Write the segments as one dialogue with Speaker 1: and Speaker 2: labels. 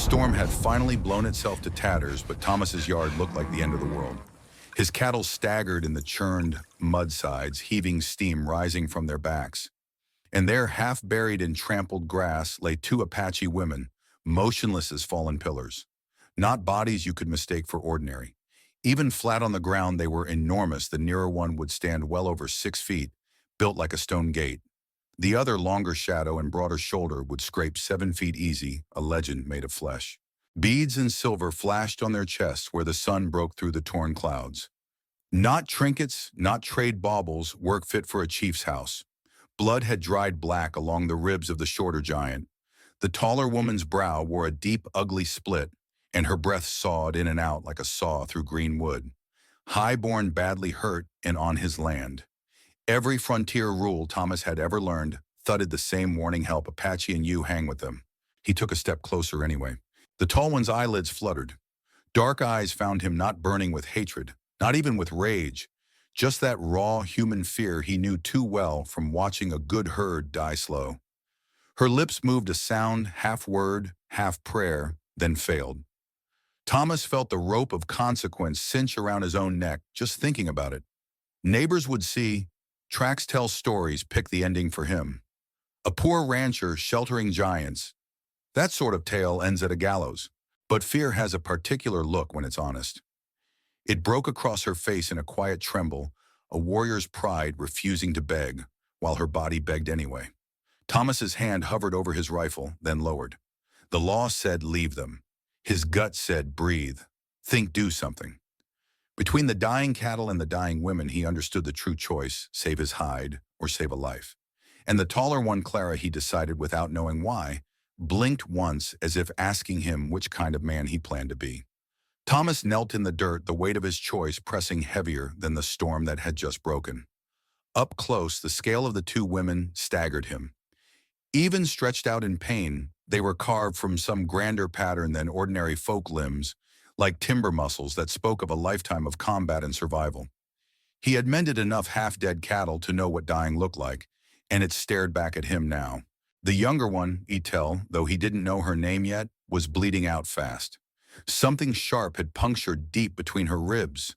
Speaker 1: storm had finally blown itself to tatters, but Thomas's yard looked like the end of the world. His cattle staggered in the churned mudsides, heaving steam rising from their backs. And there, half buried in trampled grass, lay two Apache women, motionless as fallen pillars. Not bodies you could mistake for ordinary. Even flat on the ground, they were enormous. The nearer one would stand well over 6 feet, built like a stone gate. The other, longer shadow and broader shoulder, would scrape 7 feet easy, a legend made of flesh. Beads and silver flashed on their chests where the sun broke through the torn clouds. Not trinkets, not trade baubles, work fit for a chief's house. Blood had dried black along the ribs of the shorter giant. The taller woman's brow wore a deep, ugly split, and her breath sawed in and out like a saw through green wood. High-born, badly hurt, and on his land. Every frontier rule Thomas had ever learned thudded the same warning: help Apache and you hang with them. He took a step closer anyway. The tall one's eyelids fluttered. Dark eyes found him not burning with hatred, not even with rage, just that raw human fear he knew too well from watching a good herd die slow. Her lips moved a sound, half word, half prayer, then failed. Thomas felt the rope of consequence cinch around his own neck just thinking about it. Neighbors would see, tracks tell stories, pick the ending for him. A poor rancher sheltering giants. That sort of tale ends at a gallows. But fear has a particular look when it's honest. It broke across her face in a quiet tremble, a warrior's pride refusing to beg, while her body begged anyway. Thomas's hand hovered over his rifle, then lowered. The law said leave them. His gut said breathe. Think, do something. Between the dying cattle and the dying women, he understood the true choice: save his hide or save a life. And the taller one, Clara, he decided without knowing why, blinked once as if asking him which kind of man he planned to be. Thomas knelt in the dirt, the weight of his choice pressing heavier than the storm that had just broken. Up close, the scale of the two women staggered him. Even stretched out in pain, they were carved from some grander pattern than ordinary folk limbs, like timber muscles that spoke of a lifetime of combat and survival. He had mended enough half-dead cattle to know what dying looked like, and it stared back at him now. The younger one, Etel, though he didn't know her name yet, was bleeding out fast. Something sharp had punctured deep between her ribs.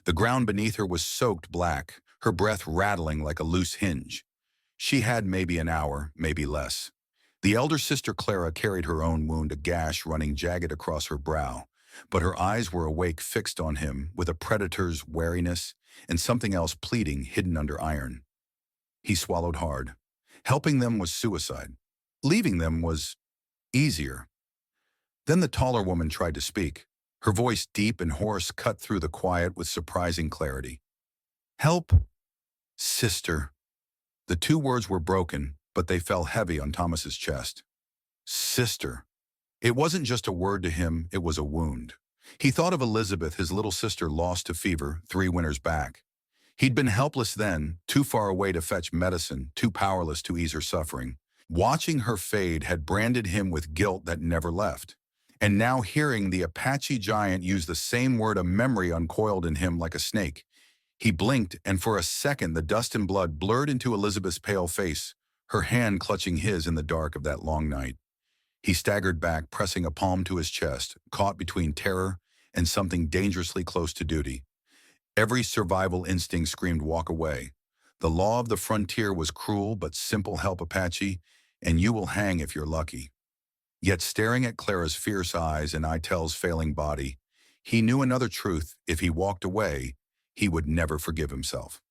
Speaker 1: The ground beneath her was soaked black, her breath rattling like a loose hinge. She had maybe an hour, maybe less. The elder sister Clara carried her own wound, a gash running jagged across her brow, but her eyes were awake, fixed on him with a predator's wariness and something else pleading hidden under iron. He swallowed hard. Helping them was suicide. Leaving them was easier. Then the taller woman tried to speak. Her voice, deep and hoarse, cut through the quiet with surprising clarity. Help, sister. The two words were broken, but they fell heavy on Thomas's chest. Sister. It wasn't just a word to him, it was a wound. He thought of Elizabeth, his little sister lost to fever 3 winters back. He'd been helpless then, too far away to fetch medicine, too powerless to ease her suffering. Watching her fade had branded him with guilt that never left. And now hearing the Apache giant use the same word, a memory uncoiled in him like a snake. He blinked, and for a second the dust and blood blurred into Elizabeth's pale face, her hand clutching his in the dark of that long night. He staggered back, pressing a palm to his chest, caught between terror and something dangerously close to duty. Every survival instinct screamed walk away. The law of the frontier was cruel but simple: help Apache, and you will hang if you're lucky. Yet staring at Clara's fierce eyes and Itel's failing body, he knew another truth: if he walked away, he would never forgive himself.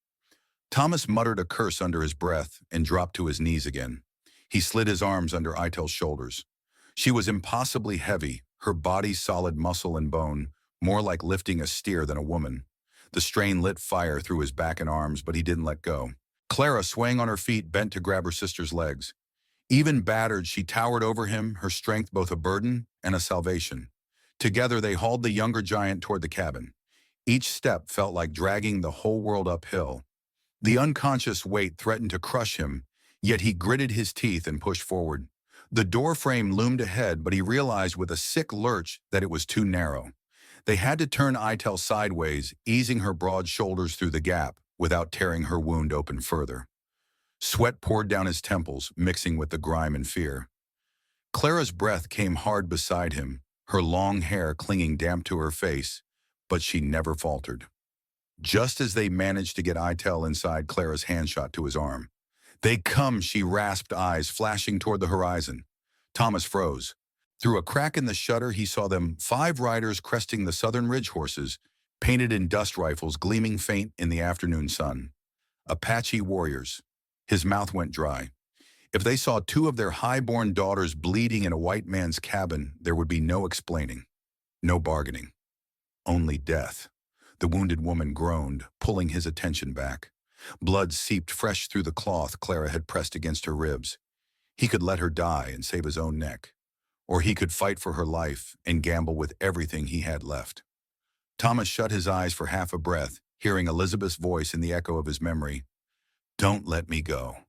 Speaker 1: Thomas muttered a curse under his breath and dropped to his knees again. He slid his arms under Itel's shoulders. She was impossibly heavy, her body solid muscle and bone, more like lifting a steer than a woman. The strain lit fire through his back and arms, but he didn't let go. Clara, swaying on her feet, bent to grab her sister's legs. Even battered, she towered over him, her strength both a burden and a salvation. Together they hauled the younger giant toward the cabin. Each step felt like dragging the whole world uphill. The unconscious weight threatened to crush him, yet he gritted his teeth and pushed forward. The door frame loomed ahead, but he realized with a sick lurch that it was too narrow. They had to turn Itel sideways, easing her broad shoulders through the gap without tearing her wound open further. Sweat poured down his temples, mixing with the grime and fear. Clara's breath came hard beside him, her long hair clinging damp to her face, but she never faltered. Just as they managed to get Itel inside, Clara's hand shot to his arm. "They come," she rasped, eyes flashing toward the horizon. Thomas froze. Through a crack in the shutter, he saw them, 5 riders cresting the southern ridge horses, painted in dust rifles gleaming faint in the afternoon sun. Apache warriors. His mouth went dry. If they saw 2 of their high-born daughters bleeding in a white man's cabin, there would be no explaining, no bargaining. Only death. The wounded woman groaned, pulling his attention back. Blood seeped fresh through the cloth Clara had pressed against her ribs. He could let her die and save his own neck. Or he could fight for her life and gamble with everything he had left. Thomas shut his eyes for half a breath, hearing Elizabeth's voice in the echo of his memory. "Don't let me go."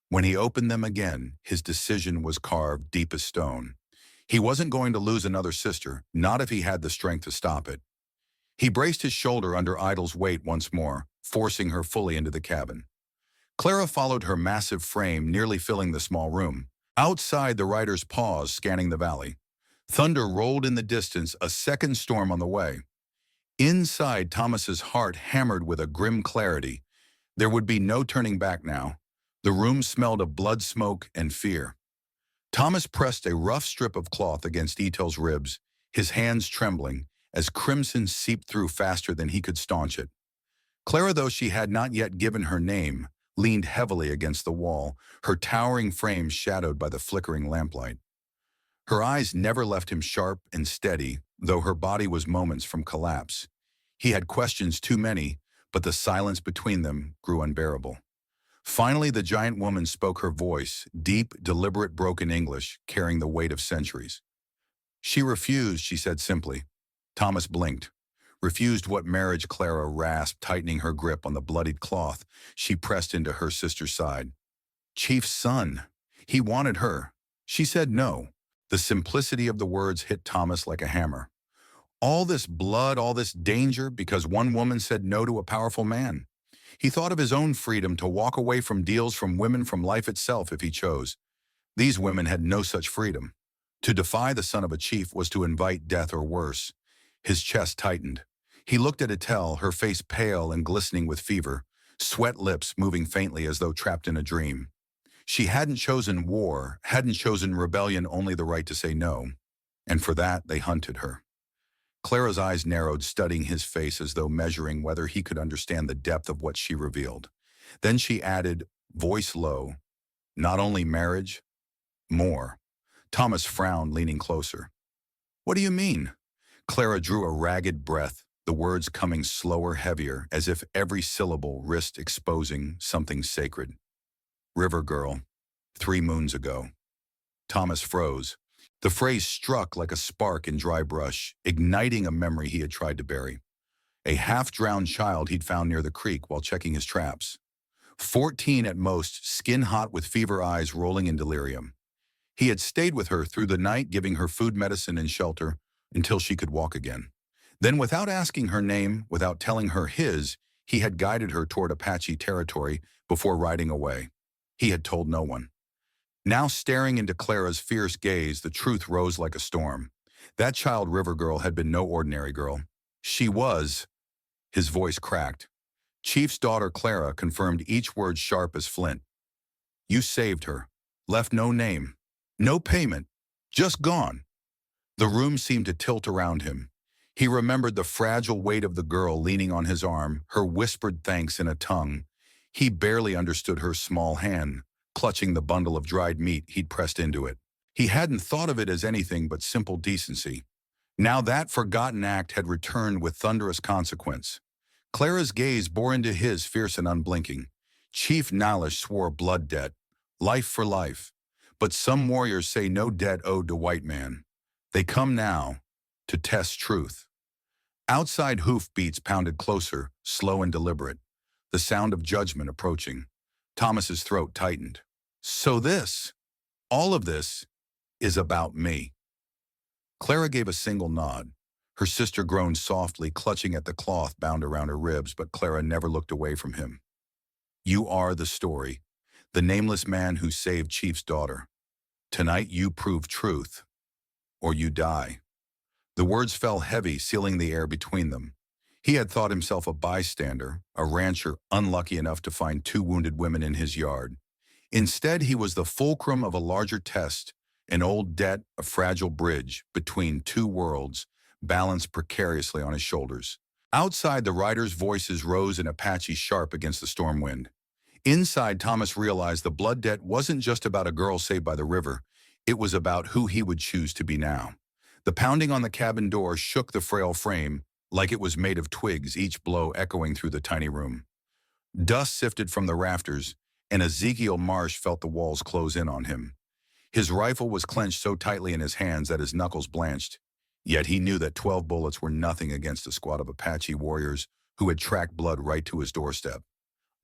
Speaker 1: When he opened them again, his decision was carved deep as stone. He wasn't going to lose another sister, not if he had the strength to stop it. He braced his shoulder under Idle's weight once more, forcing her fully into the cabin. Clara followed her massive frame, nearly filling the small room. Outside, the riders paused, scanning the valley. Thunder rolled in the distance, a second storm on the way. Inside, Thomas's heart hammered with a grim clarity. There would be no turning back now. The room smelled of blood smoke and fear. Thomas pressed a rough strip of cloth against Itel's ribs, his hands trembling, as crimson seeped through faster than he could staunch it. Clara, though she had not yet given her name, leaned heavily against the wall, her towering frame shadowed by the flickering lamplight. Her eyes never left him, sharp and steady, though her body was moments from collapse. He had questions too many, but the silence between them grew unbearable. Finally, the giant woman spoke, her voice, deep, deliberate, broken English, carrying the weight of centuries. "She refused," she said simply. Thomas blinked. "Refused what?" Marriage, Clara rasped, tightening her grip on the bloodied cloth. She pressed into her sister's side. "Chief's son. He wanted her. She said no." The simplicity of the words hit Thomas like a hammer. All this blood, all this danger, because one woman said no to a powerful man. He thought of his own freedom to walk away from deals, from women, from life itself if he chose. These women had no such freedom. To defy the son of a chief was to invite death or worse. His chest tightened. He looked at Etel, her face pale and glistening with fever, sweat lips moving faintly as though trapped in a dream. She hadn't chosen war, hadn't chosen rebellion, only the right to say no. And for that, they hunted her. Clara's eyes narrowed, studying his face as though measuring whether he could understand the depth of what she revealed. Then she added, voice low, "Not only marriage, more." Thomas frowned, leaning closer. "What do you mean?" Clara drew a ragged breath, the words coming slower, heavier, as if every syllable risked exposing something sacred. "River girl, 3 moons ago." Thomas froze. The phrase struck like a spark in dry brush, igniting a memory he had tried to bury. A half-drowned child he'd found near the creek while checking his traps. 14 at most, skin hot with fever, eyes rolling in delirium. He had stayed with her through the night, giving her food, medicine, and shelter until she could walk again. Then, without asking her name, without telling her his, he had guided her toward Apache territory before riding away. He had told no one. Now, staring into Clara's fierce gaze, the truth rose like a storm. That child river girl had been no ordinary girl. She was, his voice cracked. Chief's daughter Clara confirmed, each word sharp as flint. "You saved her. Left no name. No payment. Just gone." The room seemed to tilt around him. He remembered the fragile weight of the girl leaning on his arm, her whispered thanks in a tongue. He barely understood her small hand, clutching the bundle of dried meat he'd pressed into it. He hadn't thought of it as anything but simple decency. Now that forgotten act had returned with thunderous consequence. Clara's gaze bore into his, fierce and unblinking. Chief Nalish swore blood debt, life for life. But some warriors say no debt owed to white man. They come now to test truth. Outside, hoofbeats pounded closer, slow and deliberate, the sound of judgment approaching. Thomas's throat tightened. "So this, all of this, is about me." Clara gave a single nod. Her sister groaned softly, clutching at the cloth bound around her ribs, but Clara never looked away from him. "You are the story, the nameless man who saved Chief's daughter. Tonight you prove truth, or you die." The words fell heavy, sealing the air between them. He had thought himself a bystander, a rancher unlucky enough to find two wounded women in his yard. Instead, he was the fulcrum of a larger test, an old debt, a fragile bridge between two worlds, balanced precariously on his shoulders. Outside, the riders' voices rose in Apache sharp against the storm wind. Inside, Thomas realized the blood debt wasn't just about a girl saved by the river. It was about who he would choose to be now. The pounding on the cabin door shook the frail frame like it was made of twigs, each blow echoing through the tiny room. Dust sifted from the rafters, and Ezekiel Marsh felt the walls close in on him. His rifle was clenched so tightly in his hands that his knuckles blanched. Yet he knew that 12 bullets were nothing against a squad of Apache warriors who had tracked blood right to his doorstep.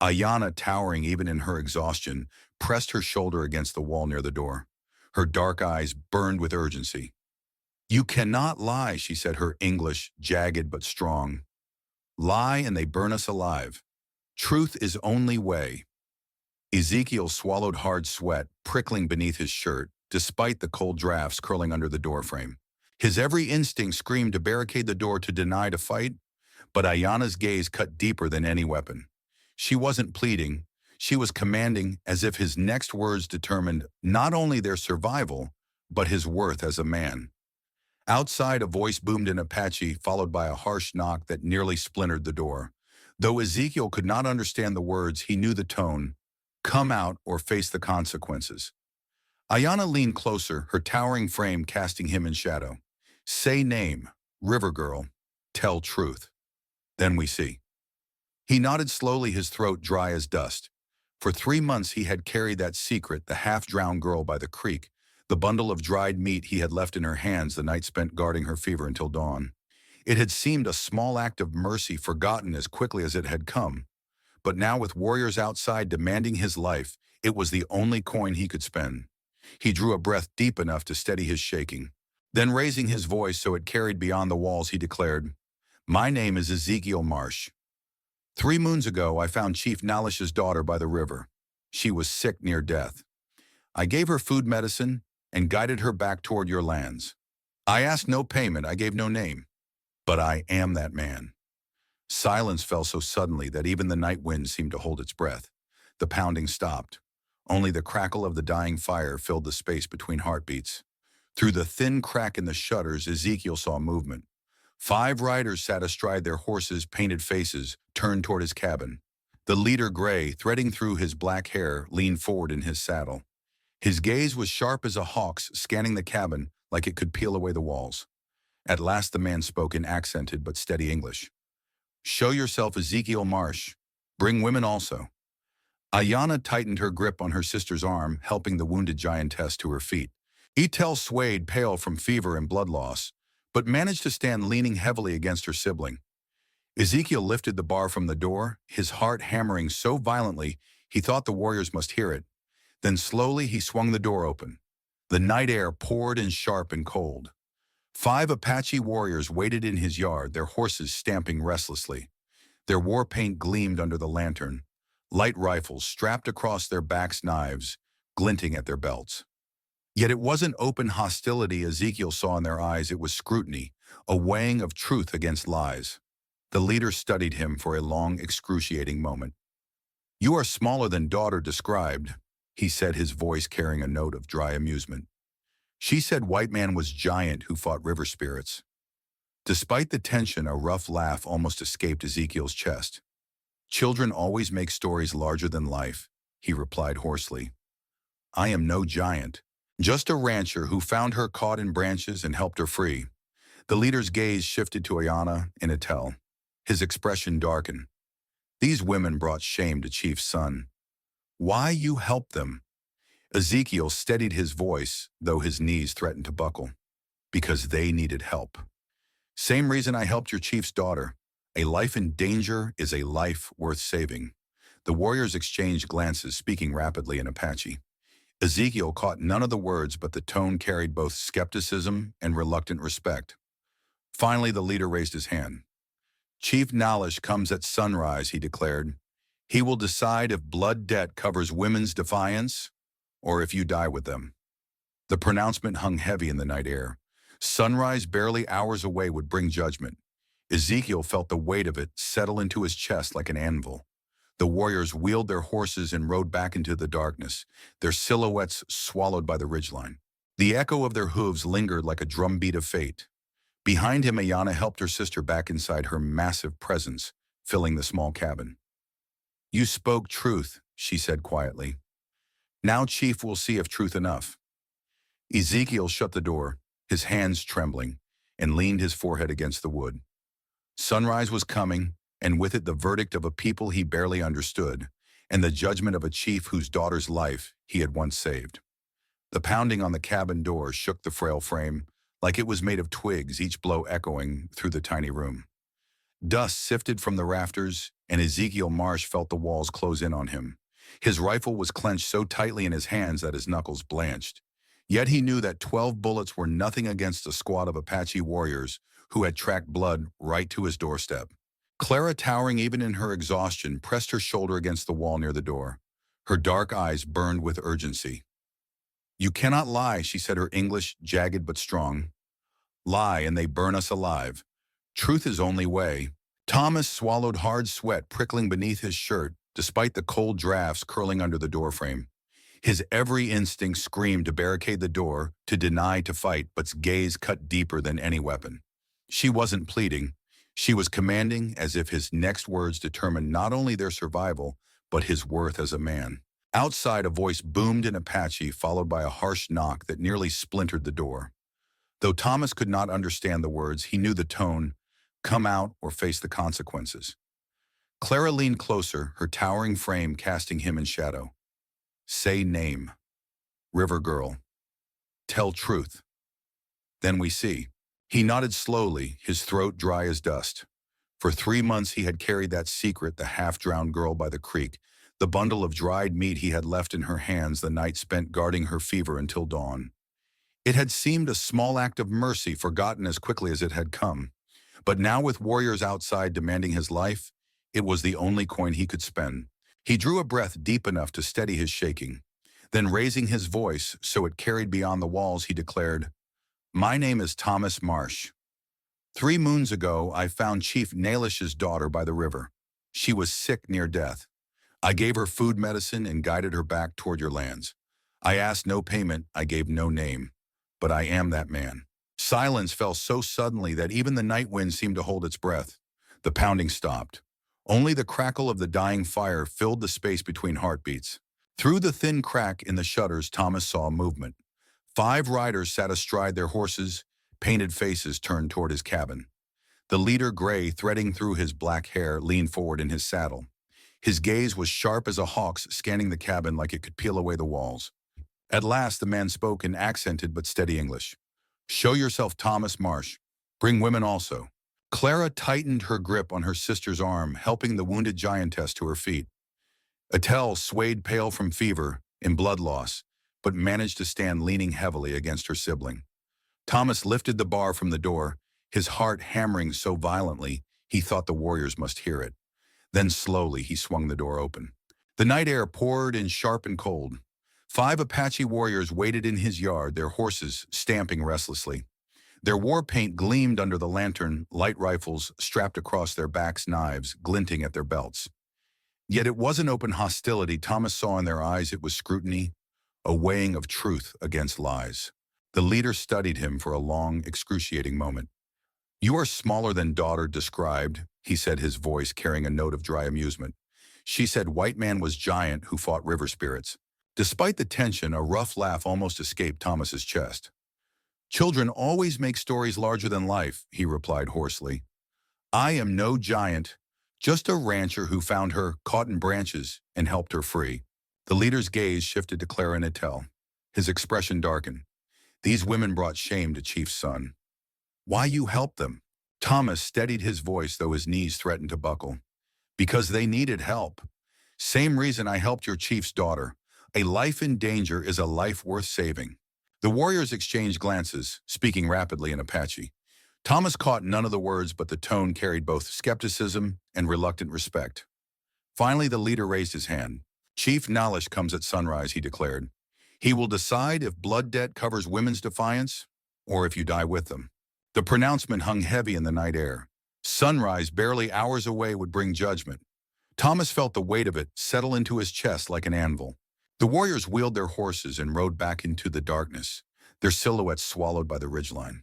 Speaker 1: Ayanna, towering even in her exhaustion, pressed her shoulder against the wall near the door. Her dark eyes burned with urgency. "You cannot lie," she said, her English jagged but strong. "Lie and they burn us alive. Truth is only way." Ezekiel swallowed hard sweat, prickling beneath his shirt, despite the cold drafts curling under the doorframe. His every instinct screamed to barricade the door, to deny to fight, but Ayanna's gaze cut deeper than any weapon. She wasn't pleading, she was commanding, as if his next words determined not only their survival, but his worth as a man. Outside, a voice boomed in Apache, followed by a harsh knock that nearly splintered the door. Though Ezekiel could not understand the words, he knew the tone. "Come out or face the consequences." Ayanna leaned closer, her towering frame casting him in shadow. "Say name, River Girl. Tell truth. Then we see." He nodded slowly, his throat dry as dust. For 3 months he had carried that secret, the half-drowned girl by the creek, the bundle of dried meat he had left in her hands the night spent guarding her fever until dawn. It had seemed a small act of mercy, forgotten as quickly as it had come. But now, with warriors outside demanding his life, it was the only coin he could spend. He drew a breath deep enough to steady his shaking. Then, raising his voice so it carried beyond the walls, he declared, "My name is Ezekiel Marsh. 3 moons ago, I found Chief Nalish's daughter by the river. She was sick near death. I gave her food medicine and guided her back toward your lands. I asked no payment, I gave no name. But I am that man." Silence fell so suddenly that even the night wind seemed to hold its breath. The pounding stopped. Only the crackle of the dying fire filled the space between heartbeats. Through the thin crack in the shutters, Ezekiel saw movement. 5 riders sat astride their horses' painted faces, turned toward his cabin. The leader, Gray, threading through his black hair, leaned forward in his saddle. His gaze was sharp as a hawk's, scanning the cabin like it could peel away the walls. At last the man spoke in accented but steady English. "Show yourself, Ezekiel Marsh. Bring women also." Ayanna tightened her grip on her sister's arm, helping the wounded giantess to her feet. Etel swayed, pale from fever and blood loss, but managed to stand leaning heavily against her sibling. Ezekiel lifted the bar from the door, his heart hammering so violently he thought the warriors must hear it. Then slowly he swung the door open. The night air poured in sharp and cold. 5 Apache warriors waited in his yard, their horses stamping restlessly. Their war paint gleamed under the lantern, light rifles strapped across their backs, knives glinting at their belts. Yet it wasn't open hostility Ezekiel saw in their eyes, it was scrutiny, a weighing of truth against lies. The leader studied him for a long, excruciating moment. "You are smaller than daughter described," he said, his voice carrying a note of dry amusement. "She said white man was giant who fought river spirits." Despite the tension, a rough laugh almost escaped Ezekiel's chest. "Children always make stories larger than life," he replied hoarsely. "I am no giant, just a rancher who found her caught in branches and helped her free." The leader's gaze shifted to Ayanna and Etel. His expression darkened. "These women brought shame to Chief's son. Why you helped them?" Ezekiel steadied his voice, though his knees threatened to buckle. "Because they needed help. Same reason I helped your chief's daughter. A life in danger is a life worth saving." The warriors exchanged glances, speaking rapidly in Apache. Ezekiel caught none of the words, but the tone carried both skepticism and reluctant respect. Finally, the leader raised his hand. "Chief Nalish comes at sunrise," he declared. "He will decide if blood debt covers women's defiance, or if you die with them." The pronouncement hung heavy in the night air. Sunrise, barely hours away, would bring judgment. Ezekiel felt the weight of it settle into his chest like an anvil. The warriors wheeled their horses and rode back into the darkness, their silhouettes swallowed by the ridgeline. The echo of their hooves lingered like a drumbeat of fate. Behind him, Ayana helped her sister back inside her massive presence, filling the small cabin. "You spoke truth," she said quietly. "Now Chief will see if truth enough." Ezekiel shut the door, his hands trembling, and leaned his forehead against the wood. Sunrise was coming, and with it the verdict of a people he barely understood, and the judgment of a chief whose daughter's life he had once saved. The pounding on the cabin door shook the frail frame, like it was made of twigs, each blow echoing through the tiny room. Dust sifted from the rafters, and Ezekiel Marsh felt the walls close in on him. His rifle was clenched so tightly in his hands that his knuckles blanched. Yet he knew that 12 bullets were nothing against a squad of Apache warriors who had tracked blood right to his doorstep. Clara, towering even in her exhaustion, pressed her shoulder against the wall near the door. Her dark eyes burned with urgency. "You cannot lie," she said, her English jagged but strong. "Lie, and they burn us alive. Truth is only way." Thomas swallowed hard sweat prickling beneath his shirt, despite the cold drafts curling under the doorframe. His every instinct screamed to barricade the door, to deny, to fight, but his gaze cut deeper than any weapon. She wasn't pleading. She was commanding, as if his next words determined not only their survival, but his worth as a man. Outside, a voice boomed in Apache, followed by a harsh knock that nearly splintered the door. Though Thomas could not understand the words, he knew the tone: come out or face the consequences. Clara leaned closer, her towering frame casting him in shadow. "Say name." "River Girl." "Tell truth." "Then we see." He nodded slowly, his throat dry as dust. For 3 months he had carried that secret, the half-drowned girl by the creek, the bundle of dried meat he had left in her hands the night spent guarding her fever until dawn. It had seemed a small act of mercy, forgotten as quickly as it had come. But now, with warriors outside demanding his life, it was the only coin he could spend. He drew a breath deep enough to steady his shaking. Then, raising his voice so it carried beyond the walls, he declared, "My name is Thomas Marsh. 3 moons ago, I found Chief Nailish's daughter by the river. She was sick near death. I gave her food, medicine, and guided her back toward your lands. I asked no payment, I gave no name. But I am that man." Silence fell so suddenly that even the night wind seemed to hold its breath. The pounding stopped. Only the crackle of the dying fire filled the space between heartbeats. Through the thin crack in the shutters, Thomas saw movement. 5 riders sat astride their horses, painted faces turned toward his cabin. The leader, gray threading through his black hair, leaned forward in his saddle. His gaze was sharp as a hawk's, scanning the cabin like it could peel away the walls. At last, the man spoke in accented but steady English. "Show yourself, Thomas Marsh. Bring women also." Clara tightened her grip on her sister's arm, helping the wounded giantess to her feet. Attell swayed, pale from fever and blood loss, but managed to stand leaning heavily against her sibling. Thomas lifted the bar from the door, his heart hammering so violently he thought the warriors must hear it. Then slowly he swung the door open. The night air poured in sharp and cold. 5 Apache warriors waited in his yard, their horses stamping restlessly. Their war paint gleamed under the lantern, light rifles strapped across their backs, knives glinting at their belts. Yet it wasn't open hostility Thomas saw in their eyes, it was scrutiny, a weighing of truth against lies. The leader studied him for a long, excruciating moment. "You are smaller than daughter described," he said, his voice carrying a note of dry amusement. "She said white man was giant who fought river spirits." Despite the tension, a rough laugh almost escaped Thomas's chest. "Children always make stories larger than life," he replied hoarsely. "I am no giant, just a rancher who found her caught in branches and helped her free." The leader's gaze shifted to Clara and Attell. His expression darkened. "These women brought shame to Chief's son." "Why you helped them?" Thomas steadied his voice, though his knees threatened to buckle. "Because they needed help. Same reason I helped your chief's daughter. A life in danger is a life worth saving." The warriors exchanged glances, speaking rapidly in Apache. Thomas caught none of the words, but the tone carried both skepticism and reluctant respect. Finally, the leader raised his hand. "Chief Nalish comes at sunrise," he declared. "He will decide if blood debt covers women's defiance or if you die with them. The pronouncement hung heavy in the night air. Sunrise, barely hours away, would bring judgment. Thomas felt the weight of it settle into his chest like an anvil. The warriors wheeled their horses and rode back into the darkness, their silhouettes swallowed by the ridgeline.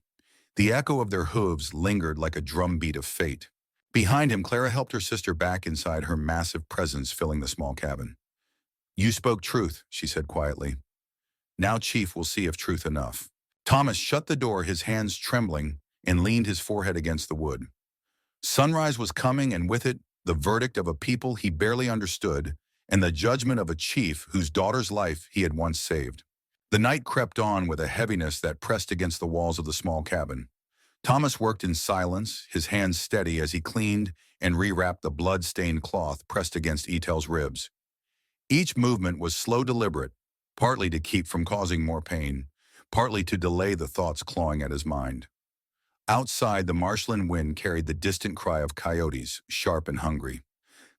Speaker 1: The echo of their hooves lingered like a drumbeat of fate. Behind him, Clara helped her sister back inside, her massive presence filling the small cabin. "You spoke truth," she said quietly. "Now Chief will see if truth enough." Thomas shut the door, his hands trembling, and leaned his forehead against the wood. Sunrise was coming, and with it, the verdict of a people he barely understood, and the judgment of a chief whose daughter's life he had once saved. The night crept on with a heaviness that pressed against the walls of the small cabin. Thomas worked in silence, his hands steady as he cleaned and rewrapped the blood-stained cloth pressed against Etel's ribs. Each movement was slow, deliberate, partly to keep from causing more pain, partly to delay the thoughts clawing at his mind. Outside, the marshland wind carried the distant cry of coyotes, sharp and hungry.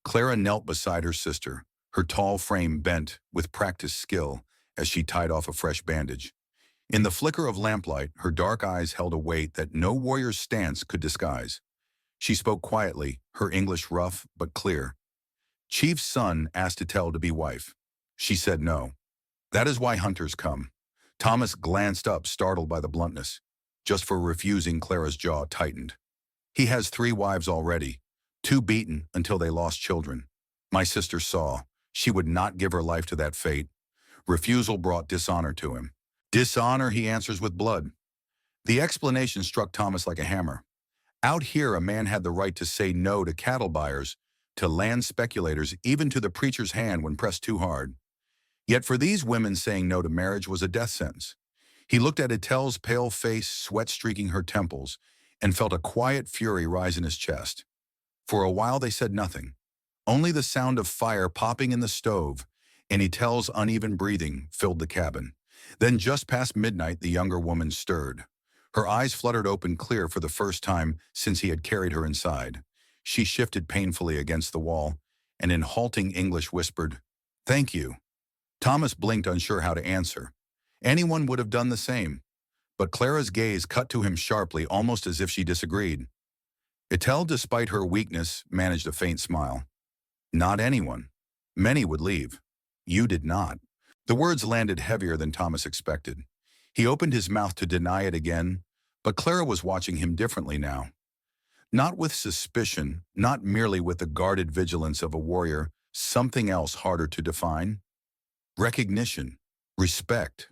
Speaker 1: Clara knelt beside her sister, her tall frame bent with practiced skill as she tied off a fresh bandage. In the flicker of lamplight, her dark eyes held a weight that no warrior's stance could disguise. She spoke quietly, her English rough but clear. "Chief's son asked Etel to be wife. She said no. That is why hunters come." Thomas glanced up, startled by the bluntness. Just for refusing, Clara's jaw tightened. "He has 3 wives already, 2 beaten until they lost children. My sister saw. She would not give her life to that fate. Refusal brought dishonor to him. Dishonor he answers with blood." The explanation struck Thomas like a hammer. Out here, a man had the right to say no to cattle buyers, to land speculators, even to the preacher's hand when pressed too hard. Yet for these women, saying no to marriage was a death sentence. He looked at Etel's pale face, sweat streaking her temples, and felt a quiet fury rise in his chest. For a while they said nothing. Only the sound of fire popping in the stove and Etel's uneven breathing filled the cabin. Then just past midnight, the younger woman stirred. Her eyes fluttered open clear for the first time since he had carried her inside. She shifted painfully against the wall and in halting English whispered, "Thank you." Thomas blinked, unsure how to answer. Anyone would have done the same. But Clara's gaze cut to him sharply, almost as if she disagreed. Etel, despite her weakness, managed a faint smile. "Not anyone. Many would leave. You did not." The words landed heavier than Thomas expected. He opened his mouth to deny it again, but Clara was watching him differently now. Not with suspicion, not merely with the guarded vigilance of a warrior, something else harder to define. Recognition, respect.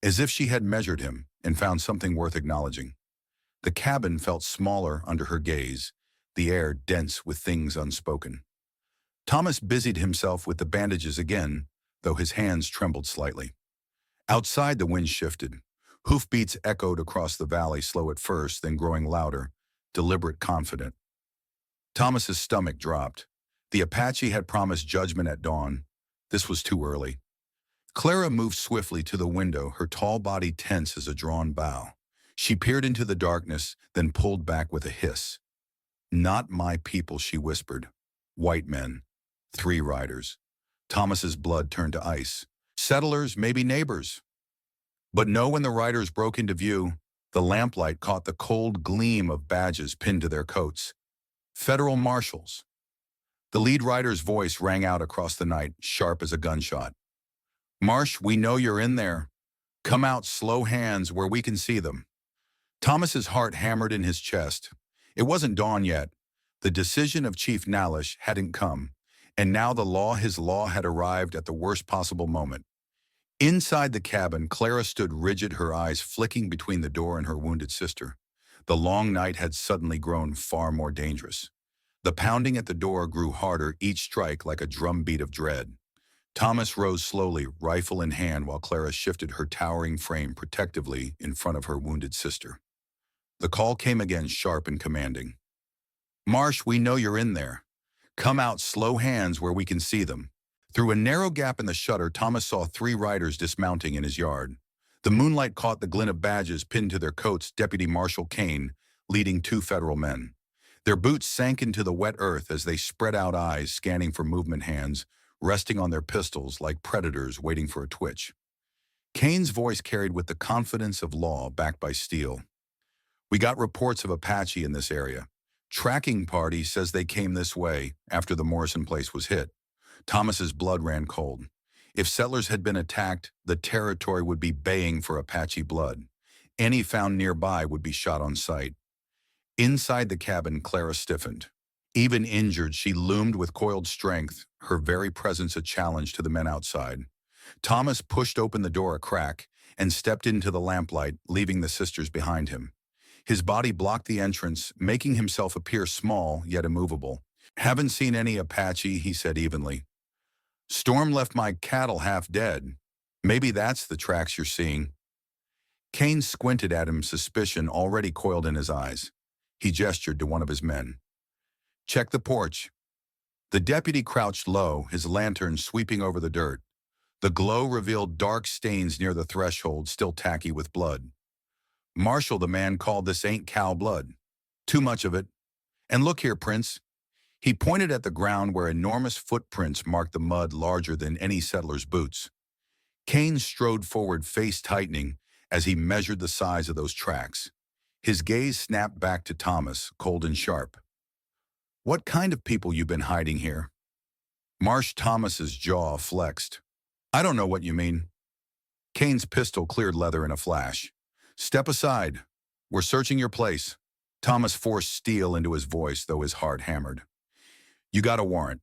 Speaker 1: As if she had measured him and found something worth acknowledging. The cabin felt smaller under her gaze, the air dense with things unspoken. Thomas busied himself with the bandages again, though his hands trembled slightly. Outside, the wind shifted. Hoofbeats echoed across the valley, slow at first, then growing louder, deliberate, confident. Thomas's stomach dropped. The Apache had promised judgment at dawn. This was too early. Clara moved swiftly to the window, her tall body tense as a drawn bow. She peered into the darkness, then pulled back with a hiss. "Not my people," she whispered. "White men. 3 riders." Thomas's blood turned to ice. Settlers, maybe neighbors. But no, when the riders broke into view, the lamplight caught the cold gleam of badges pinned to their coats. Federal marshals. The lead rider's voice rang out across the night, sharp as a gunshot. "Marsh, we know you're in there. Come out, slow hands, where we can see them." Thomas's heart hammered in his chest. It wasn't dawn yet. The decision of Chief Nalish hadn't come, and now his law had arrived at the worst possible moment. Inside the cabin, Clara stood rigid, her eyes flicking between the door and her wounded sister. The long night had suddenly grown far more dangerous. The pounding at the door grew harder, each strike like a drumbeat of dread. Thomas rose slowly, rifle in hand, while Clara shifted her towering frame protectively in front of her wounded sister. The call came again, sharp and commanding. "Marsh, we know you're in there. Come out, slow hands, where we can see them." Through a narrow gap in the shutter, Thomas saw 3 riders dismounting in his yard. The moonlight caught the glint of badges pinned to their coats. Deputy Marshal Kane, leading 2 federal men. Their boots sank into the wet earth as they spread out, eyes scanning for movement, hands resting on their pistols like predators waiting for a twitch. Kane's voice carried with the confidence of law backed by steel. We got reports of Apache in this area. Tracking party says they came this way after the Morrison place was hit. Thomas's blood ran cold. If settlers had been attacked, the territory would be baying for Apache blood. Any found nearby would be shot on sight. Inside the cabin, Clara stiffened. Even injured, she loomed with coiled strength, her very presence a challenge to the men outside. Thomas pushed open the door a crack and stepped into the lamplight, leaving the sisters behind him. His body blocked the entrance, making himself appear small yet immovable. "Haven't seen any Apache," he said evenly. "Storm left my cattle half dead. Maybe that's the tracks you're seeing." Kane squinted at him, suspicion already coiled in his eyes. He gestured to one of his men. "Check the porch." The deputy crouched low, his lantern sweeping over the dirt. The glow revealed dark stains near the threshold, still tacky with blood. "Marshal," the man called, "this ain't cow blood. Too much of it. And look here, Prince." He pointed at the ground where enormous footprints marked the mud larger than any settler's boots. Kane strode forward, face tightening, as he measured the size of those tracks. His gaze snapped back to Thomas, cold and sharp. "What kind of people you been hiding here?" Marsh Thomas's jaw flexed. "I don't know what you mean." Kane's pistol cleared leather in a flash. "Step aside. We're searching your place." Thomas forced steel into his voice, though his heart hammered. "You got a warrant."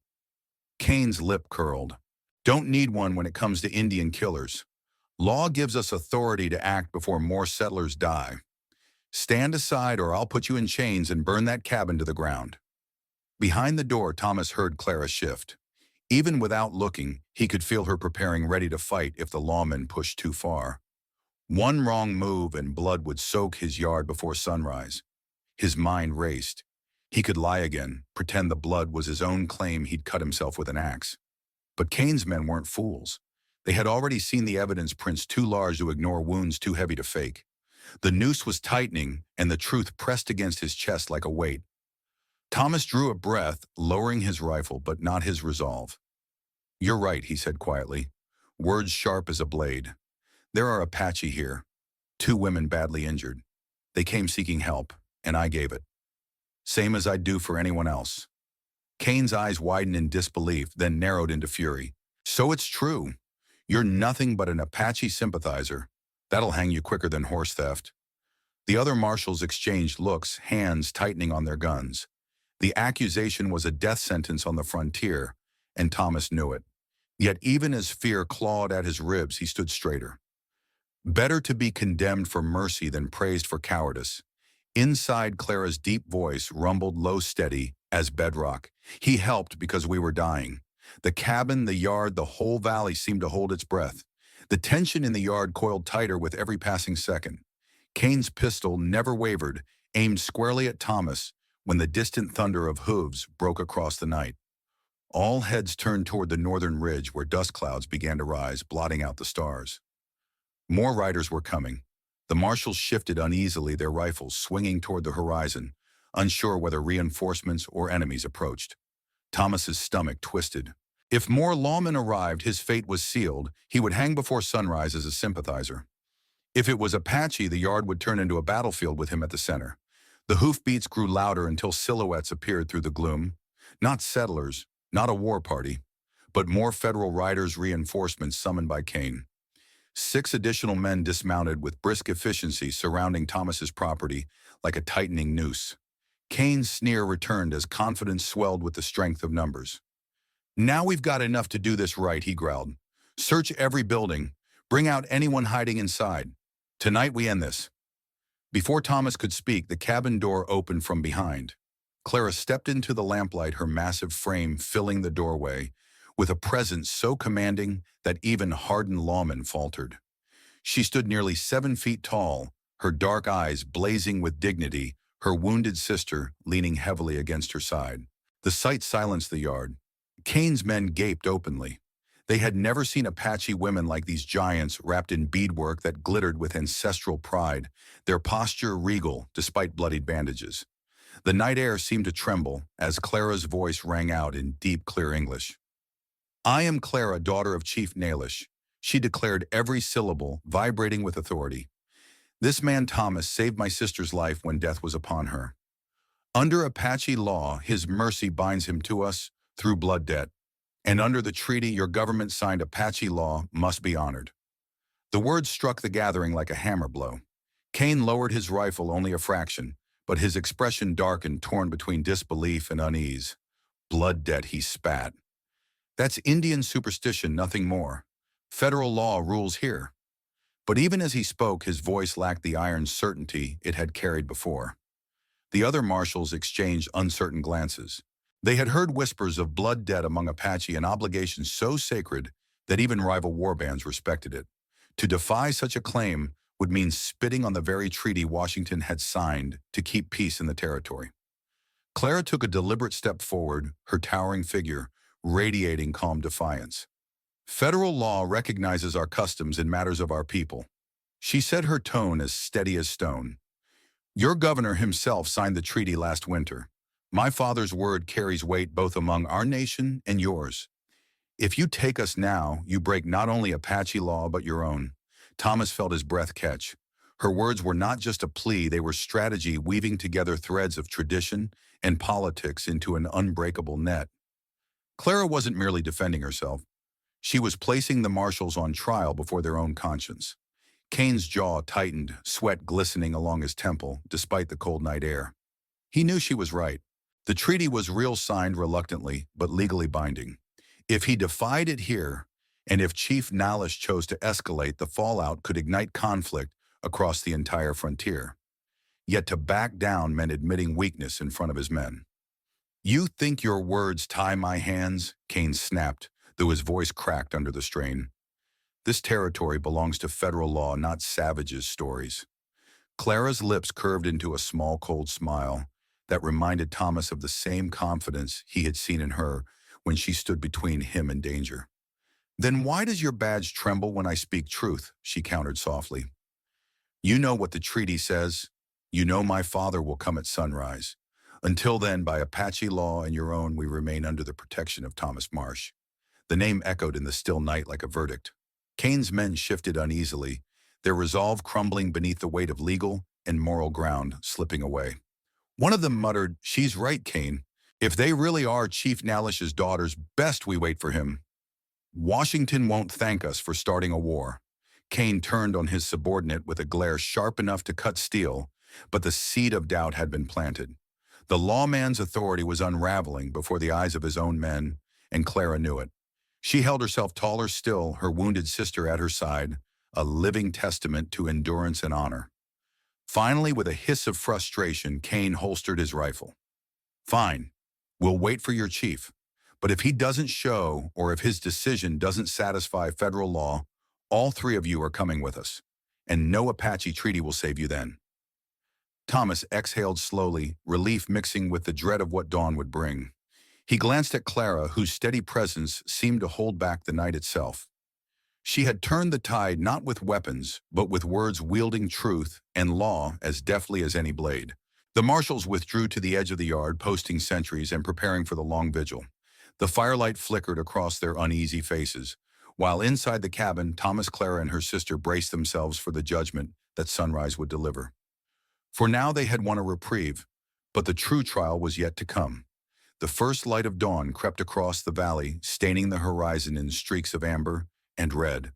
Speaker 1: Kane's lip curled. "Don't need one when it comes to Indian killers. Law gives us authority to act before more settlers die. Stand aside or I'll put you in chains and burn that cabin to the ground." Behind the door, Thomas heard Clara shift. Even without looking, he could feel her preparing, ready to fight if the lawmen pushed too far. One wrong move and blood would soak his yard before sunrise. His mind raced. He could lie again, pretend the blood was his own claim he'd cut himself with an axe. But Kane's men weren't fools. They had already seen the evidence prints too large to ignore, wounds too heavy to fake. The noose was tightening, and the truth pressed against his chest like a weight. Thomas drew a breath, lowering his rifle, but not his resolve. "You're right," he said quietly, words sharp as a blade. "There are Apache here. 2 women badly injured. They came seeking help, and I gave it. Same as I'd do for anyone else." Kane's eyes widened in disbelief, then narrowed into fury. "So it's true. You're nothing but an Apache sympathizer. That'll hang you quicker than horse theft." The other marshals exchanged looks, hands tightening on their guns. The accusation was a death sentence on the frontier, and Thomas knew it. Yet even as fear clawed at his ribs, he stood straighter. Better to be condemned for mercy than praised for cowardice. Inside, Clara's deep voice rumbled low, steady as bedrock. "He helped because we were dying." The cabin, the yard, the whole valley seemed to hold its breath. The tension in the yard coiled tighter with every passing second. Kane's pistol never wavered, aimed squarely at Thomas when the distant thunder of hooves broke across the night. All heads turned toward the northern ridge where dust clouds began to rise, blotting out the stars. More riders were coming. The marshals shifted uneasily, their rifles swinging toward the horizon, unsure whether reinforcements or enemies approached. Thomas's stomach twisted. If more lawmen arrived, his fate was sealed. He would hang before sunrise as a sympathizer. If it was Apache, the yard would turn into a battlefield with him at the center. The hoofbeats grew louder until silhouettes appeared through the gloom. Not settlers, not a war party, but more federal riders, reinforcements summoned by Kane. 6 additional men dismounted with brisk efficiency, surrounding Thomas's property like a tightening noose. Kane's sneer returned as confidence swelled with the strength of numbers. "Now we've got enough to do this right," he growled. "Search every building. Bring out anyone hiding inside. Tonight we end this." Before Thomas could speak, the cabin door opened from behind. Clara stepped into the lamplight, her massive frame filling the doorway, with a presence so commanding that even hardened lawmen faltered. She stood nearly 7 feet tall, her dark eyes blazing with dignity, her wounded sister leaning heavily against her side. The sight silenced the yard. Kane's men gaped openly. They had never seen Apache women like these giants, wrapped in beadwork that glittered with ancestral pride, their posture regal despite bloodied bandages. The night air seemed to tremble as Clara's voice rang out in deep, clear English. "I am Clara, daughter of Chief Nailish." She declared every syllable, vibrating with authority. This man Thomas saved my sister's life when death was upon her. Under Apache law, his mercy binds him to us through blood debt. And under the treaty your government signed, Apache law must be honored. The words struck the gathering like a hammer blow. Kane lowered his rifle only a fraction, but his expression darkened, torn between disbelief and unease. Blood debt, he spat. That's Indian superstition, nothing more. Federal law rules here. But even as he spoke, his voice lacked the iron certainty it had carried before. The other marshals exchanged uncertain glances. They had heard whispers of blood debt among Apache, an obligation so sacred that even rival warbands respected it. To defy such a claim would mean spitting on the very treaty Washington had signed to keep peace in the territory. Clara took a deliberate step forward, her towering figure radiating calm defiance. Federal law recognizes our customs in matters of our people. She said, her tone as steady as stone. Your governor himself signed the treaty last winter. My father's word carries weight both among our nation and yours. If you take us now, you break not only Apache law but your own. Thomas felt his breath catch. Her words were not just a plea, they were strategy, weaving together threads of tradition and politics into an unbreakable net. Clara wasn't merely defending herself. She was placing the marshals on trial before their own conscience. Kane's jaw tightened, sweat glistening along his temple, despite the cold night air. He knew she was right. The treaty was real, signed reluctantly, but legally binding. If he defied it here, and if Chief Nalish chose to escalate, the fallout could ignite conflict across the entire frontier. Yet to back down meant admitting weakness in front of his men. You think your words tie my hands? Kane snapped, though his voice cracked under the strain. This territory belongs to federal law, not savages' stories. Clara's lips curved into a small, cold smile that reminded Thomas of the same confidence he had seen in her when she stood between him and danger. Then why does your badge tremble when I speak truth? She countered softly. You know what the treaty says. You know my father will come at sunrise. Until then, by Apache law and your own, we remain under the protection of Thomas Marsh. The name echoed in the still night like a verdict. Kane's men shifted uneasily, their resolve crumbling beneath the weight of legal and moral ground slipping away. One of them muttered, "She's right, Kane. If they really are Chief Nalish's daughters, best we wait for him. Washington won't thank us for starting a war." Kane turned on his subordinate with a glare sharp enough to cut steel, but the seed of doubt had been planted. The lawman's authority was unraveling before the eyes of his own men, and Clara knew it. She held herself taller still, her wounded sister at her side, a living testament to endurance and honor. Finally, with a hiss of frustration, Kane holstered his rifle. Fine, we'll wait for your chief. But if he doesn't show, or if his decision doesn't satisfy federal law, all three of you are coming with us. And no Apache treaty will save you then. Thomas exhaled slowly, relief mixing with the dread of what dawn would bring. He glanced at Clara, whose steady presence seemed to hold back the night itself. She had turned the tide not with weapons, but with words wielding truth and law as deftly as any blade. The marshals withdrew to the edge of the yard, posting sentries and preparing for the long vigil. The firelight flickered across their uneasy faces, while inside the cabin, Thomas, Clara, and her sister braced themselves for the judgment that sunrise would deliver. For now they had won a reprieve, but the true trial was yet to come. The first light of dawn crept across the valley, staining the horizon in streaks of amber and red.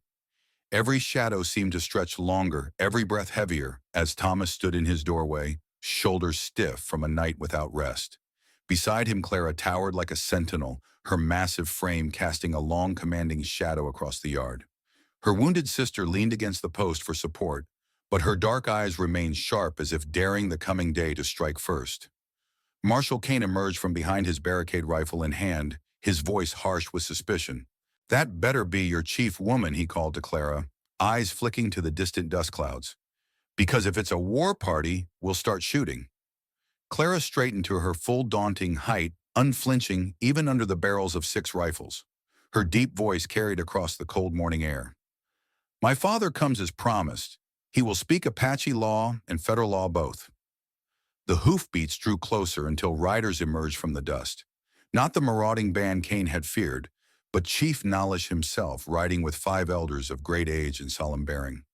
Speaker 1: Every shadow seemed to stretch longer, every breath heavier, as Thomas stood in his doorway, shoulders stiff from a night without rest. Beside him, Clara towered like a sentinel, her massive frame casting a long, commanding shadow across the yard. Her wounded sister leaned against the post for support, but her dark eyes remained sharp as if daring the coming day to strike first. Marshal Kane emerged from behind his barricade, rifle in hand, his voice harsh with suspicion. That better be your chief woman, he called to Clara, eyes flicking to the distant dust clouds. Because if it's a war party, we'll start shooting. Clara straightened to her full daunting height, unflinching even under the barrels of 6 rifles. Her deep voice carried across the cold morning air. My father comes as promised. He will speak Apache law and federal law both. The hoofbeats drew closer until riders emerged from the dust. Not the marauding band Kane had feared, but Chief Nalish himself, riding with 5 elders of great age and solemn bearing.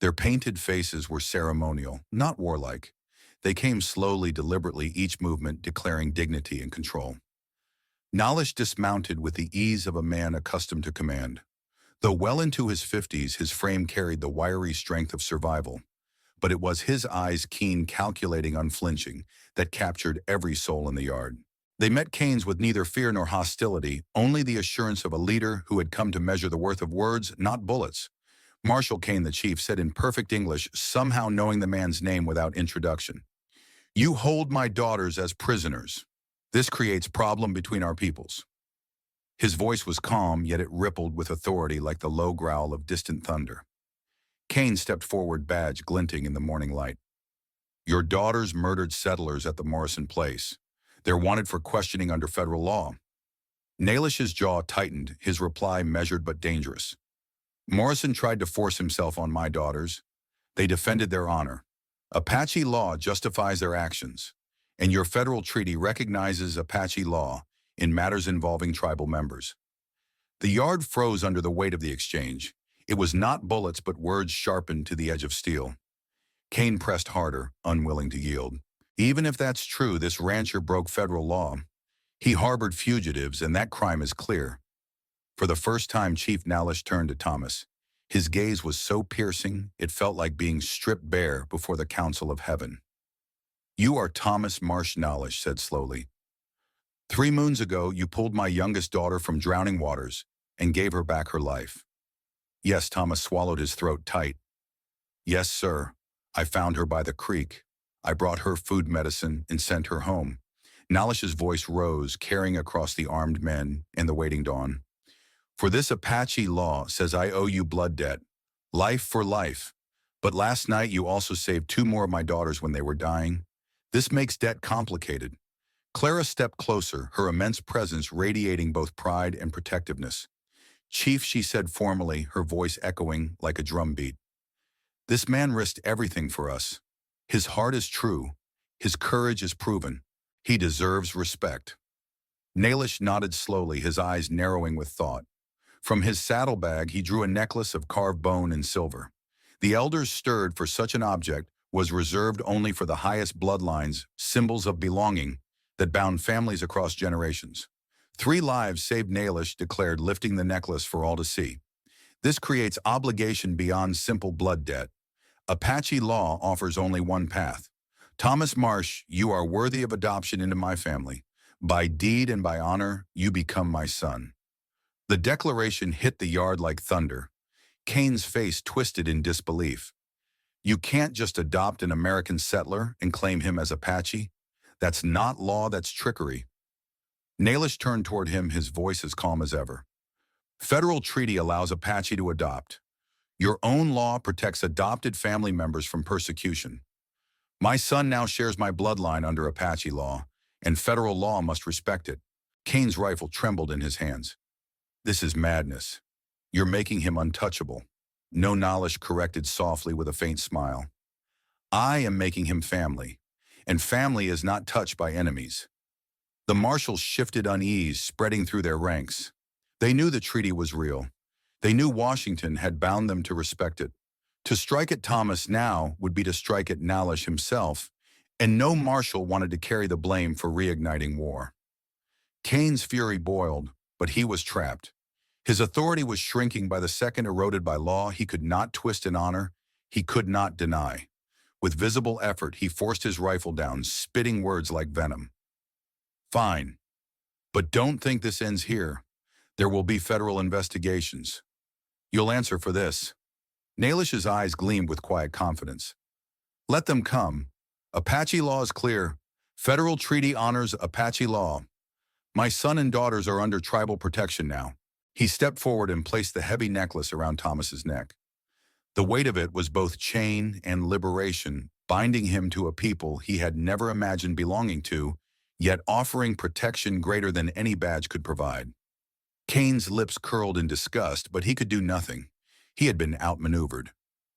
Speaker 1: Their painted faces were ceremonial, not warlike. They came slowly, deliberately, each movement declaring dignity and control. Nalish dismounted with the ease of a man accustomed to command. Though well into his 50s, his frame carried the wiry strength of survival. But it was his eyes, keen, calculating, unflinching, that captured every soul in the yard. They met Keynes with neither fear nor hostility, only the assurance of a leader who had come to measure the worth of words, not bullets. Marshal Kane, the chief, said in perfect English, somehow knowing the man's name without introduction, "You hold my daughters as prisoners. This creates problem between our peoples." His voice was calm, yet it rippled with authority like the low growl of distant thunder. Kane stepped forward, badge glinting in the morning light. "Your daughters murdered settlers at the Morrison place. They're wanted for questioning under federal law." Nalish's jaw tightened, his reply measured but dangerous. "Morrison tried to force himself on my daughters. They defended their honor. Apache law justifies their actions, and your federal treaty recognizes Apache law in matters involving tribal members." The yard froze under the weight of the exchange. It was not bullets, but words sharpened to the edge of steel. Kane pressed harder, unwilling to yield. "Even if that's true, this rancher broke federal law. He harbored fugitives, and that crime is clear." For the first time, Chief Nalish turned to Thomas. His gaze was so piercing, it felt like being stripped bare before the council of heaven. "You are Thomas Marsh," Nalish said slowly. "3 moons ago, you pulled my youngest daughter from drowning waters and gave her back her life." "Yes," Thomas swallowed, his throat tight. "Yes, sir. I found her by the creek. I brought her food, medicine, and sent her home." Nalish's voice rose, carrying across the armed men and the waiting dawn. "For this Apache law says I owe you blood debt, life for life. But last night you also saved 2 more of my daughters when they were dying. This makes debt complicated." Clara stepped closer, her immense presence radiating both pride and protectiveness. "Chief," she said formally, her voice echoing like a drumbeat, "this man risked everything for us. His heart is true. His courage is proven. He deserves respect." Nalish nodded slowly, his eyes narrowing with thought. From his saddlebag, he drew a necklace of carved bone and silver. The elders stirred, for such an object was reserved only for the highest bloodlines, symbols of belonging that bound families across generations. 3 lives saved, Nalish declared, lifting the necklace for all to see. "This creates obligation beyond simple blood debt. Apache law offers only one path. Thomas Marsh, you are worthy of adoption into my family. By deed and by honor, you become my son." The declaration hit the yard like thunder. Kane's face twisted in disbelief. "You can't just adopt an American settler and claim him as Apache. That's not law, that's trickery." Nalish turned toward him, his voice as calm as ever. "Federal treaty allows Apache to adopt. Your own law protects adopted family members from persecution. My son now shares my bloodline under Apache law, and federal law must respect it." Kane's rifle trembled in his hands. "This is madness. You're making him untouchable." "No," Nalish corrected softly with a faint smile. "I am making him family, and family is not touched by enemies." The marshals shifted, unease spreading through their ranks. They knew the treaty was real. They knew Washington had bound them to respect it. To strike at Thomas now would be to strike at Nalish himself, and no marshal wanted to carry the blame for reigniting war. Kane's fury boiled, but he was trapped. His authority was shrinking by the second, eroded by law he could not twist in honor, he could not deny. With visible effort, he forced his rifle down, spitting words like venom. "Fine. But don't think this ends here. There will be federal investigations. You'll answer for this." Nalish's eyes gleamed with quiet confidence. "Let them come. Apache law is clear. Federal treaty honors Apache law. My son and daughters are under tribal protection now." He stepped forward and placed the heavy necklace around Thomas's neck. The weight of it was both chain and liberation, binding him to a people he had never imagined belonging to, yet offering protection greater than any badge could provide. Kane's lips curled in disgust, but he could do nothing. He had been outmaneuvered.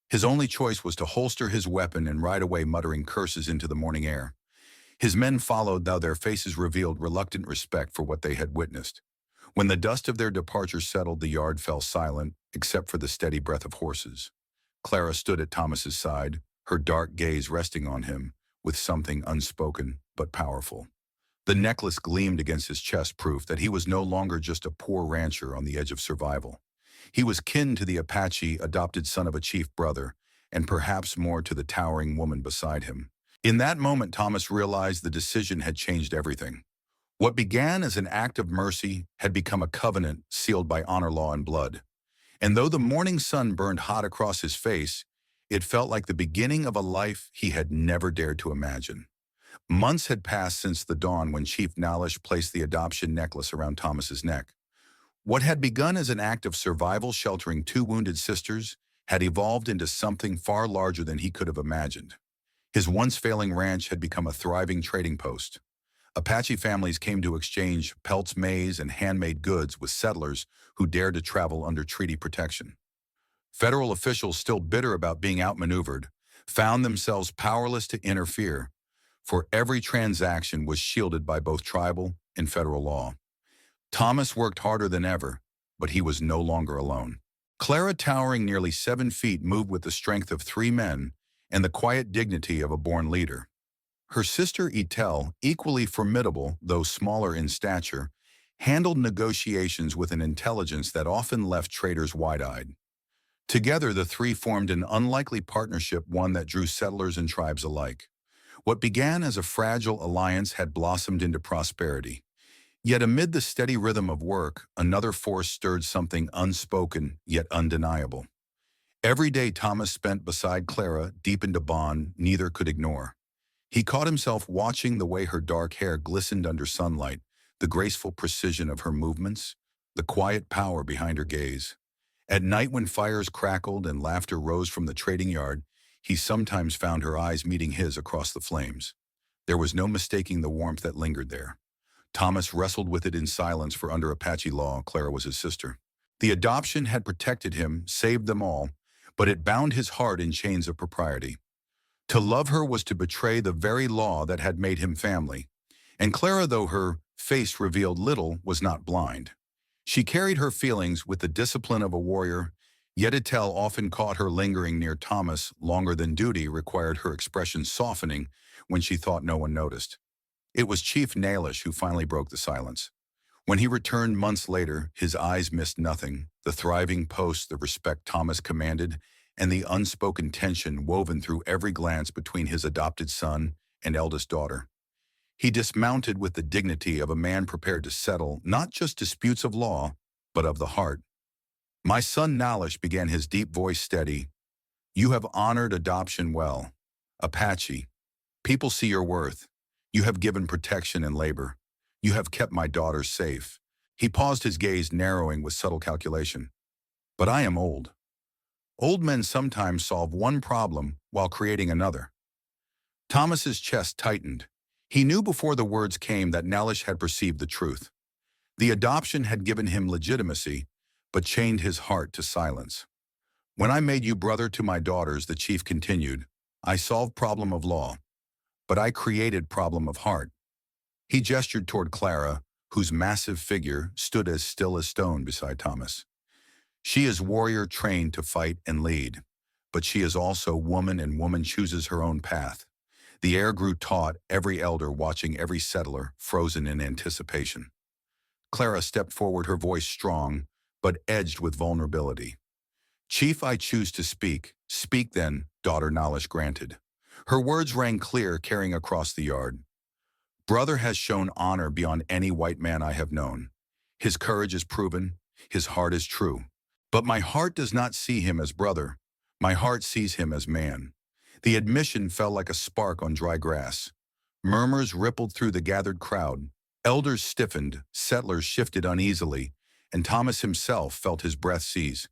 Speaker 1: His only choice was to holster his weapon and ride away, muttering curses into the morning air. His men followed, though their faces revealed reluctant respect for what they had witnessed. When the dust of their departure settled, the yard fell silent, except for the steady breath of horses. Clara stood at Thomas's side, her dark gaze resting on him, with something unspoken but powerful. The necklace gleamed against his chest, proof that he was no longer just a poor rancher on the edge of survival. He was kin to the Apache, adopted son of a chief brother, and perhaps more to the towering woman beside him. In that moment, Thomas realized the decision had changed everything. What began as an act of mercy had become a covenant sealed by honor, law, and blood. And though the morning sun burned hot across his face, it felt like the beginning of a life he had never dared to imagine. Months had passed since the dawn when Chief Nalish placed the adoption necklace around Thomas's neck. What had begun as an act of survival sheltering two wounded sisters had evolved into something far larger than he could have imagined. His once failing ranch had become a thriving trading post. Apache families came to exchange pelts, maize, and handmade goods with settlers who dared to travel under treaty protection. Federal officials, still bitter about being outmaneuvered, found themselves powerless to interfere, for every transaction was shielded by both tribal and federal law. Thomas worked harder than ever, but he was no longer alone. Clara, towering nearly 7 feet, moved with the strength of 3 men and the quiet dignity of a born leader. Her sister Etel, equally formidable though smaller in stature, handled negotiations with an intelligence that often left traders wide-eyed. Together, the three formed an unlikely partnership, one that drew settlers and tribes alike. What began as a fragile alliance had blossomed into prosperity. Yet amid the steady rhythm of work, another force stirred, something unspoken yet undeniable. Every day Thomas spent beside Clara deepened a bond neither could ignore. He caught himself watching the way her dark hair glistened under sunlight, the graceful precision of her movements, the quiet power behind her gaze. At night, when fires crackled and laughter rose from the trading yard, he sometimes found her eyes meeting his across the flames. There was no mistaking the warmth that lingered there. Thomas wrestled with it in silence, for under Apache law, Clara was his sister. The adoption had protected him, saved them all, but it bound his heart in chains of propriety. To love her was to betray the very law that had made him family. And Clara, though her face revealed little, was not blind. She carried her feelings with the discipline of a warrior, yet Etel often caught her lingering near Thomas longer than duty required, her expression softening when she thought no one noticed. It was Chief Nalish who finally broke the silence. When he returned months later, his eyes missed nothing: the thriving post, the respect Thomas commanded, and the unspoken tension woven through every glance between his adopted son and eldest daughter. He dismounted with the dignity of a man prepared to settle not just disputes of law, but of the heart. "My son Nalish," began his deep voice steady, "you have honored adoption well. Apache, people see your worth. You have given protection and labor. You have kept my daughters safe." He paused, his gaze narrowing with subtle calculation. "But I am old. Old men sometimes solve one problem while creating another." Thomas's chest tightened. He knew before the words came that Nalish had perceived the truth. The adoption had given him legitimacy, but chained his heart to silence. "When I made you brother to my daughters," the chief continued, "I solved problem of law, but I created problem of heart." He gestured toward Clara, whose massive figure stood as still as stone beside Thomas. "She is warrior trained to fight and lead, but she is also woman, and woman chooses her own path." The air grew taut, every elder watching, every settler frozen in anticipation. Clara stepped forward, her voice strong, but edged with vulnerability. "Chief, I choose to speak." "Speak then," daughter Nalish granted. Her words rang clear, carrying across the yard. "Brother has shown honor beyond any white man I have known. His courage is proven, his heart is true. But my heart does not see him as brother. My heart sees him as man." The admission fell like a spark on dry grass. Murmurs rippled through the gathered crowd. Elders stiffened, settlers shifted uneasily, and Thomas himself felt his breath seize.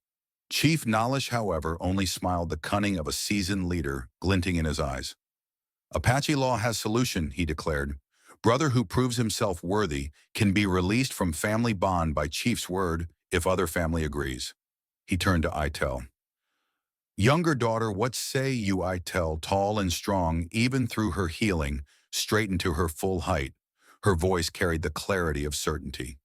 Speaker 1: Chief Nalish, however, only smiled, the cunning of a seasoned leader glinting in his eyes. "Apache law has solution," he declared. "Brother who proves himself worthy can be released from family bond by chief's word if other family agrees." He turned to Itel. "Younger daughter, what say you?" Itel, tall and strong, even through her healing, straightened to her full height. Her voice carried the clarity of certainty.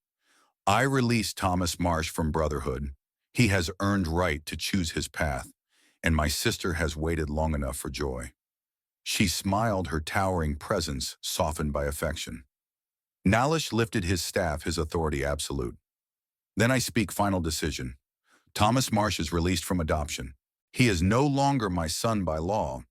Speaker 1: I release Thomas Marsh from brotherhood. He has earned right to choose his path, and my sister has waited long enough for joy. She smiled, her towering presence softened by affection. Nalish lifted his staff, his authority absolute. Then I speak final decision. Thomas Marsh is released from adoption. He is no longer my son by law,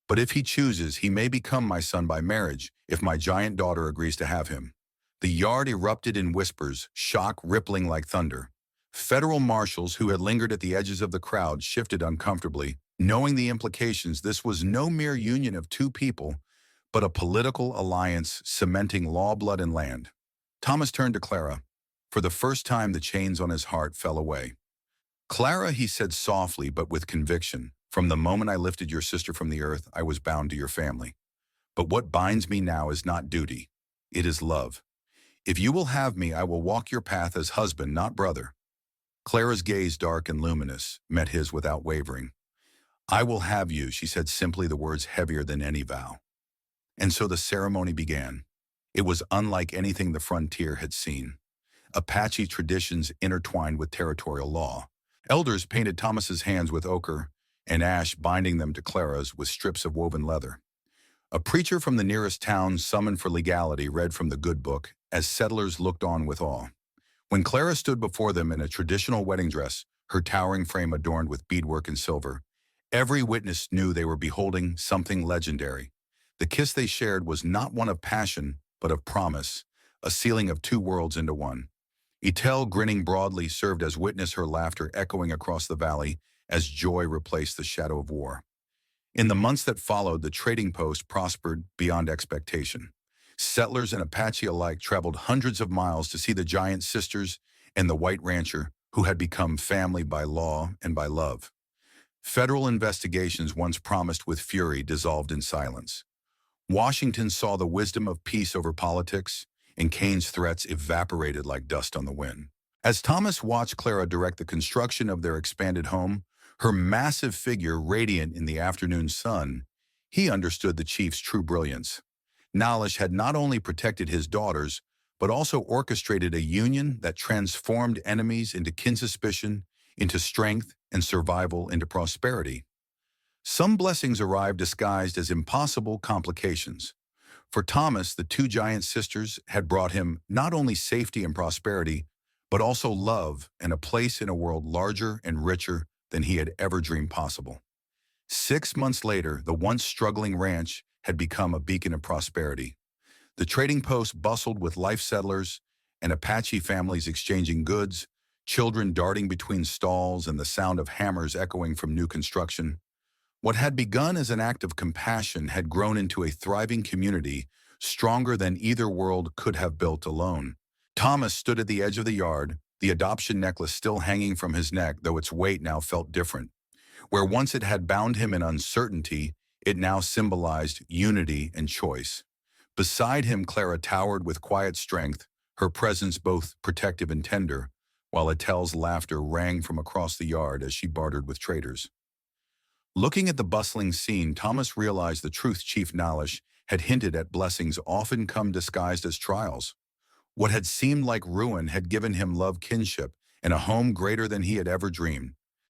Speaker 1: but if he chooses, he may become my son by marriage if my giant daughter agrees to have him. The yard erupted in whispers, shock rippling like thunder. Federal marshals who had lingered at the edges of the crowd shifted uncomfortably, knowing the implications. This was no mere union of two people, but a political alliance cementing law, blood, and land. Thomas turned to Clara. For the first time, the chains on his heart fell away. Clara, he said softly but with conviction, from the moment I lifted your sister from the earth, I was bound to your family. But what binds me now is not duty. It is love. If you will have me, I will walk your path as husband, not brother. Clara's gaze, dark and luminous, met his without wavering. I will have you, she said simply, the words heavier than any vow. And so the ceremony began. It was unlike anything the frontier had seen. Apache traditions intertwined with territorial law. Elders painted Thomas's hands with ochre and ash, binding them to Clara's with strips of woven leather. A preacher from the nearest town, summoned for legality, read from the good book as settlers looked on with awe. When Clara stood before them in a traditional wedding dress, her towering frame adorned with beadwork and silver, every witness knew they were beholding something legendary. The kiss they shared was not one of passion, but of promise, a sealing of two worlds into one. Etel, grinning broadly, served as witness, her laughter echoing across the valley as joy replaced the shadow of war. In the months that followed, the trading post prospered beyond expectation. Settlers and Apache alike traveled hundreds of miles to see the giant sisters and the white rancher who had become family by law and by love. Federal investigations, once promised with fury, dissolved in silence. Washington saw the wisdom of peace over politics, and Kane's threats evaporated like dust on the wind. As Thomas watched Clara direct the construction of their expanded home, her massive figure radiant in the afternoon sun, he understood the chief's true brilliance. Nalish had not only protected his daughters, but also orchestrated a union that transformed enemies into kinsuspicion, into strength, and survival into prosperity. Some blessings arrived disguised as impossible complications. For Thomas, the two giant sisters had brought him not only safety and prosperity, but also love and a place in a world larger and richer than he had ever dreamed possible. 6 months later, the once struggling ranch had become a beacon of prosperity. The trading post bustled with life settlers and Apache families exchanging goods, children darting between stalls, and the sound of hammers echoing from new construction. What had begun as an act of compassion had grown into a thriving community, stronger than either world could have built alone. Thomas stood at the edge of the yard, the adoption necklace still hanging from his neck, though its weight now felt different. Where once it had bound him in uncertainty, it now symbolized unity and choice. Beside him, Clara towered with quiet strength, her presence both protective and tender, while Etel's laughter rang from across the yard as she bartered with traders. Looking at the bustling scene, Thomas realized the truth Chief Nalish had hinted at: blessings often come disguised as trials. What had seemed like ruin had given him love, kinship, and a home greater than he had ever dreamed.